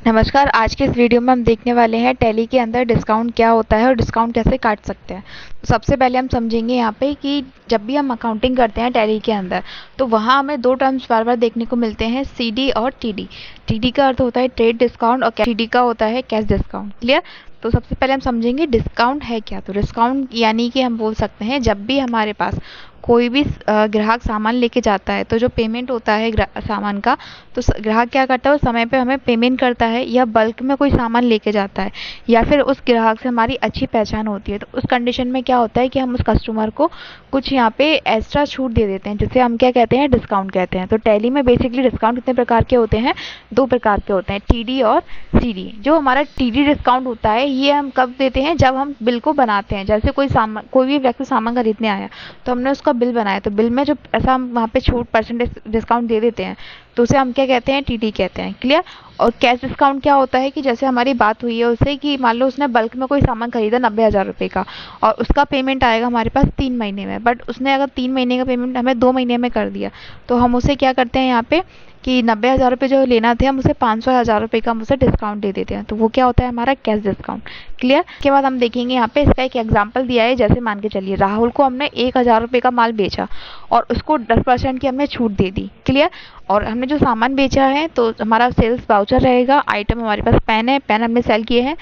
नमस्कार। आज के इस वीडियो में हम देखने वाले हैं टैली के अंदर डिस्काउंट क्या होता है और डिस्काउंट कैसे काट सकते हैं। तो सबसे पहले हम समझेंगे यहाँ पे कि जब भी हम अकाउंटिंग करते हैं टैली के अंदर तो वहाँ हमें दो टर्म्स बार बार देखने को मिलते हैं, सीडी और टीडी। टीडी का अर्थ होता है ट्रेड डिस्काउंट और सीडी का होता है कैश डिस्काउंट। क्लियर। तो सबसे पहले हम समझेंगे डिस्काउंट है क्या। तो डिस्काउंट यानी कि हम बोल सकते हैं जब भी हमारे पास कोई भी ग्राहक सामान लेके जाता है तो जो पेमेंट होता है सामान का, तो ग्राहक क्या करता है उस समय पे हमें पेमेंट करता है, या बल्क में कोई सामान लेके जाता है, या फिर उस ग्राहक से हमारी अच्छी पहचान होती है, तो उस कंडीशन में क्या होता है कि हम उस कस्टमर को कुछ यहाँ पे एक्स्ट्रा छूट दे देते हैं, जिसे हम क्या कहते हैं, डिस्काउंट कहते हैं। तो टैली में बेसिकली डिस्काउंट कितने प्रकार के होते हैं, दो प्रकार के होते हैं, टीडी और सीडी। जो हमारा टीडी डिस्काउंट होता है ये हम कब देते हैं, जब हम बिल को बनाते हैं। जैसे कोई भी व्यक्ति सामान खरीदने आया तो हमने उसका बिल बनाया, तो बिल में जो ऐसा हम वहाँ पे छूट परसेंटेज डिस्काउंट दे देते हैं तो उसे हम क्या कहते हैं, टीडी कहते हैं। क्लियर। और कैश डिस्काउंट क्या होता है कि जैसे हमारी बात हुई है उससे कि मान लो उसने बल्क में कोई सामान खरीदा 90,000 रुपये का और उसका पेमेंट आएगा हमारे पास 3 महीने में, बट उसने अगर 3 महीने का पेमेंट हमें 2 महीने में कर दिया तो हम उसे क्या करते हैं यहाँ पे कि 90,000 रुपये जो लेना थे हम उसे 500,000 रुपये का हम उसे डिस्काउंट दे देते हैं, तो वो क्या होता है, हमारा कैश डिस्काउंट। क्लियर। उसके बाद हम देखेंगे यहाँ पे इसका एक एग्जांपल दिया है। जैसे मान के चलिए राहुल को हमने 1,000 रुपये का माल बेचा और उसको 10% की हमने छूट दे दी। क्लियर। और हमने जो सामान बेचा है तो हमारा सेल्स वाउचर रहेगा, आइटम हमारे पास पेन है, पेन हमने सेल किए हैं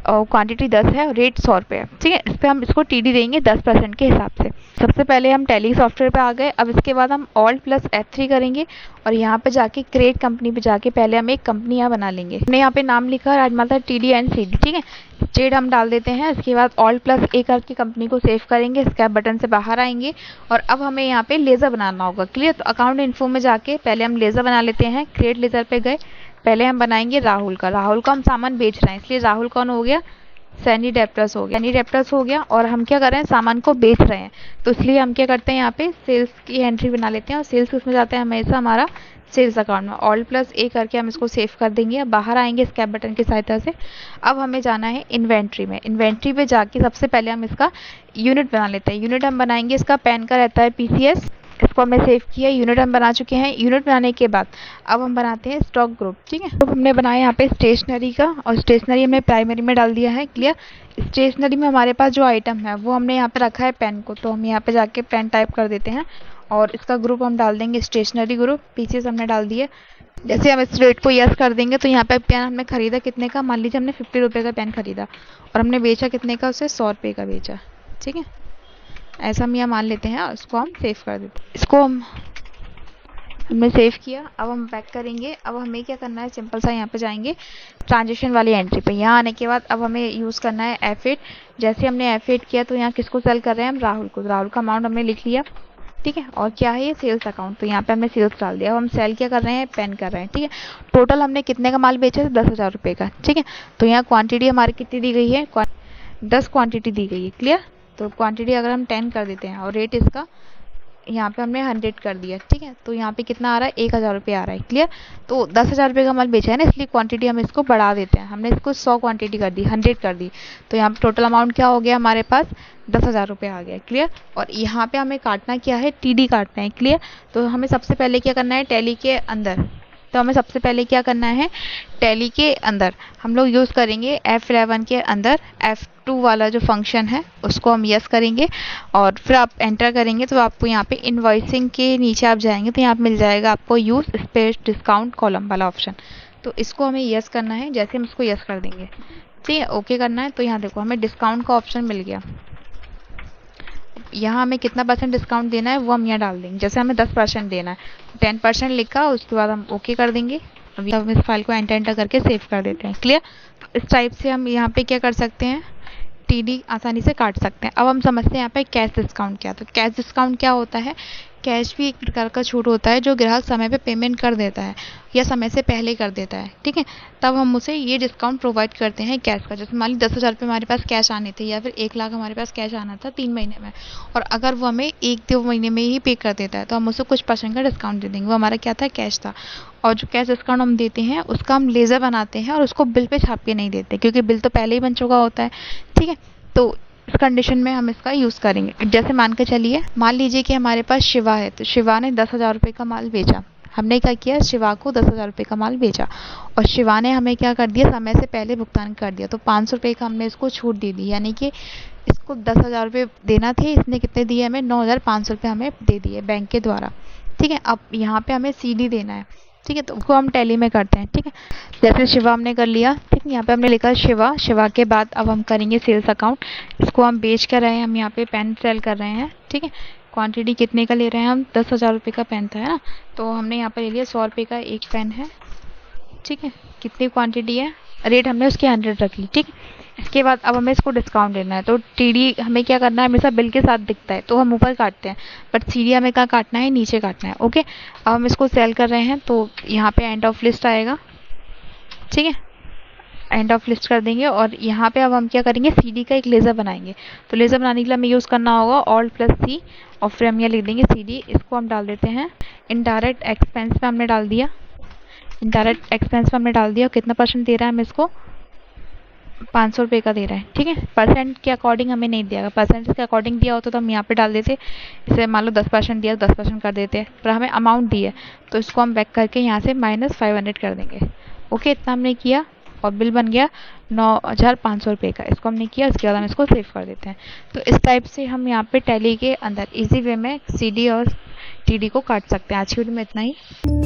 और क्वांटिटी 10 है और रेट 100 रुपये है। ठीक है। इस पर हम इसको टीडी देंगे 10% के हिसाब से। सबसे पहले हम टैली सॉफ्टवेयर पे आ गए। अब इसके बाद हम Alt+F3 करेंगे और यहाँ पे जाके क्रिएट कंपनी पे जाके पहले हम एक कंपनी यहाँ बना लेंगे। हमने यहाँ पे नाम लिखा राजमाता टीडी एंड सीडी। ठीक है। स्टेट हम डाल देते हैं। इसके बाद Alt+A करके कंपनी को सेव करेंगे, स्कैप बटन से बाहर आएंगे और अब हमें यहाँ पे लेज़र बनाना होगा। क्लियर। तो अकाउंट इन्फो में जाके पहले हम लेज़र बना लेते हैं। क्रिएट लेज़र पे गए, पहले हम बनाएंगे राहुल का हम सामान बेच रहे हैं इसलिए राहुल कौन हो गया, सैनी डेप्टर्स हो गया। सैनी डेप्टर्स हो गया और हम क्या कर रहे हैं, सामान को बेच रहे हैं, तो इसलिए हम क्या करते हैं यहाँ पे सेल्स की एंट्री बना लेते हैं और सेल्स उसमें जाते हैं हमेशा हमारा सेल्स अकाउंट में। Alt+A करके हम इसको सेव कर देंगे। अब बाहर आएंगे स्कैप बटन की सहायता से। अब हमें जाना है इन्वेंट्री में। इन्वेंट्री पे जाके सबसे पहले हम इसका यूनिट बना लेते हैं। यूनिट हम बनाएंगे, इसका पैन का रहता है PCS, इसको हमने सेव किया। यूनिट हम बना चुके हैं। यूनिट बनाने के बाद अब हम बनाते हैं स्टॉक ग्रुप। ठीक है। तो हमने बनाया यहाँ पे स्टेशनरी का और स्टेशनरी हमने प्राइमरी में डाल दिया है। क्लियर। स्टेशनरी में हमारे पास जो आइटम है वो हमने यहाँ पे रखा है पेन को, तो हम यहाँ पे जाके पेन टाइप कर देते हैं और इसका ग्रुप हम डाल देंगे स्टेशनरी ग्रुप। पीछे से हमने डाल दिया। जैसे हम इस रेट को यस कर देंगे तो यहाँ पे पेन हमने खरीदा कितने का, मान लीजिए हमने 50 रुपये का पेन खरीदा और हमने बेचा कितने का, उसे 100 रुपये का बेचा। ठीक है। ऐसा हम यहाँ मान लेते हैं और इसको हम सेव कर देते हैं। इसको हमने सेव किया। अब हम बैक करेंगे। अब हमें क्या करना है, सिंपल सा यहाँ पे जाएंगे ट्रांजेक्शन वाली एंट्री पे। यहाँ आने के बाद अब हमें यूज़ करना है F8। जैसे हमने F8 किया तो यहाँ किसको सेल कर रहे हैं, हम राहुल को। राहुल का अमाउंट हमने लिख लिया। ठीक है। और क्या है, ये सेल्स अकाउंट, तो यहाँ पे हमने सेल्स डाल दिया। अब हम सेल क्या कर रहे हैं, पेन कर रहे हैं। ठीक है। टोटल हमने कितने का माल बेचा है, 10,000 रुपये का। ठीक है। तो यहाँ क्वांटिटी हमारी कितनी दी गई है, 10 क्वांटिटी दी गई है। क्लियर। तो क्वांटिटी अगर हम 10 कर देते हैं और रेट इसका यहाँ पे हमने 100 कर दिया। ठीक है। तो यहाँ पे कितना आ रहा है, 1,000 रुपये आ रहा है। क्लियर। तो 10,000 रुपये का माल बेचा है ना, इसलिए क्वांटिटी हम इसको बढ़ा देते हैं। हमने इसको 100 क्वांटिटी कर दी, 100 कर दी, तो यहाँ पे टोटल अमाउंट क्या हो गया, हमारे पास 10,000 रुपये आ गया। क्लियर। और यहाँ पे हमें काटना क्या है, टीडी काटना है। क्लियर। तो हमें सबसे पहले क्या करना है, टैली के अंदर टैली के अंदर हम लोग यूज़ करेंगे F11 के अंदर F2 वाला जो फंक्शन है उसको हम यस करेंगे और फिर आप एंटर करेंगे तो आपको यहाँ पे इनवॉइसिंग के नीचे आप जाएंगे तो यहाँ पे मिल जाएगा आपको यूज़ स्पेस डिस्काउंट कॉलम वाला ऑप्शन। तो इसको हमें यस करना है। जैसे हम इसको यस कर देंगे, ठीक है, ओके करना है, तो यहाँ देखो हमें डिस्काउंट का ऑप्शन मिल गया। यहाँ हमें कितना परसेंट डिस्काउंट देना है वो हम यहाँ डाल देंगे। जैसे हमें 10% देना है, 10% लिखा, उसके बाद हम ओके कर देंगे। अभी हम इस फाइल को एंटर करके सेव कर देते हैं। क्लियर। तो इस टाइप से हम यहाँ पे क्या कर सकते हैं, टीडी आसानी से काट सकते हैं। अब हम समझते हैं यहाँ पे कैश डिस्काउंट क्या। तो कैश डिस्काउंट क्या होता है, कैश भी एक प्रकार का छूट होता है जो ग्राहक समय पे पेमेंट कर देता है या समय से पहले कर देता है। ठीक है। तब हम उसे ये डिस्काउंट प्रोवाइड करते हैं कैश का। जैसे मान ली 10,000 रुपये हमारे पास कैश आने थे या फिर 1,00,000 हमारे पास कैश आना था 3 महीने में, और अगर वो हमें 1-2 महीने में ही पे कर देता है तो हम उसे कुछ % का डिस्काउंट दे देंगे। वो हमारा क्या था, कैश था। और जो कैश डिस्काउंट हम देते हैं उसका हम लेज़र बनाते हैं और उसको बिल पे छाप के नहीं देते क्योंकि बिल तो पहले ही बन चुका होता है। ठीक है। तो इस कंडीशन में हम इसका यूज़ करेंगे। जैसे मान लीजिए कि हमारे पास शिवा है, तो शिवा ने 10,000 रुपये का माल बेचा। हमने क्या किया, शिवा को 10,000 रुपये का माल बेचा और शिवा ने हमें क्या कर दिया, समय से पहले भुगतान कर दिया, तो 500 रुपये का हमने इसको छूट दे दी, यानी कि इसको 10,000 रुपये देना थे, इसने कितने दिए हमें, 9,500 रुपये हमें दे दिए बैंक के द्वारा। ठीक है, अब यहाँ पे हमें सीडी देना है। ठीक है, तो उसको हम टैली में करते हैं। ठीक है, जैसे शिवा हमने कर लिया। ठीक है, यहाँ पे हमने लिखा शिवा, शिवा के बाद अब हम करेंगे सेल्स अकाउंट। इसको हम बेच कर रहे हैं, हम यहाँ पे पेन सेल कर रहे हैं। ठीक है, क्वांटिटी कितने का ले रहे हैं हम, 10,000 रुपये का पेन था, है ना, तो हमने यहाँ पे ले लिया 100 रुपये का एक पेन है। ठीक है, कितनी क्वांटिटी है, रेट हमने उसकी 100 रख ली। ठीक है, इसके बाद अब हमें इसको डिस्काउंट देना है, तो टीडी हमें क्या करना है, हमेशा बिल के साथ दिखता है तो हम ऊपर काटते हैं, बट सीडी हमें कहाँ काटना है, नीचे काटना है। ओके, अब हम इसको सेल कर रहे हैं, तो यहाँ पे एंड ऑफ लिस्ट आएगा। ठीक है, एंड ऑफ लिस्ट कर देंगे और यहाँ पे अब हम क्या करेंगे, सीडी का एक लेज़र बनाएंगे। तो लेज़र बनाने के लिए हमें यूज़ करना होगा Alt+C और फिर हम यहाँ लिख देंगे सीडी। इसको हम डाल देते हैं इनडायरेक्ट एक्सपेंस में, हमने डाल दिया, इनडायरेक्ट एक्सपेंस में हमने डाल दिया। कितना परसेंट दे रहा है हमें इसको, 500 रुपये का दे रहा है। ठीक है, परसेंट के अकॉर्डिंग हमें नहीं दिया, परसेंट के अकॉर्डिंग दिया होता तो हम यहाँ पे डाल देते, इसे मान लो 10% दिया, 10% कर देते, पर हमें अमाउंट दी है तो इसको हम बैक करके यहाँ से -500 कर देंगे। ओके, इतना हमने किया और बिल बन गया 9,500 रुपये का, इसको हमने किया। इसके बाद हम इसको सेव कर देते हैं। तो इस टाइप से हम यहाँ पे टैली के अंदर इजी वे में सीडी और टीडी को काट सकते हैं। आज की वीडियो में इतना ही।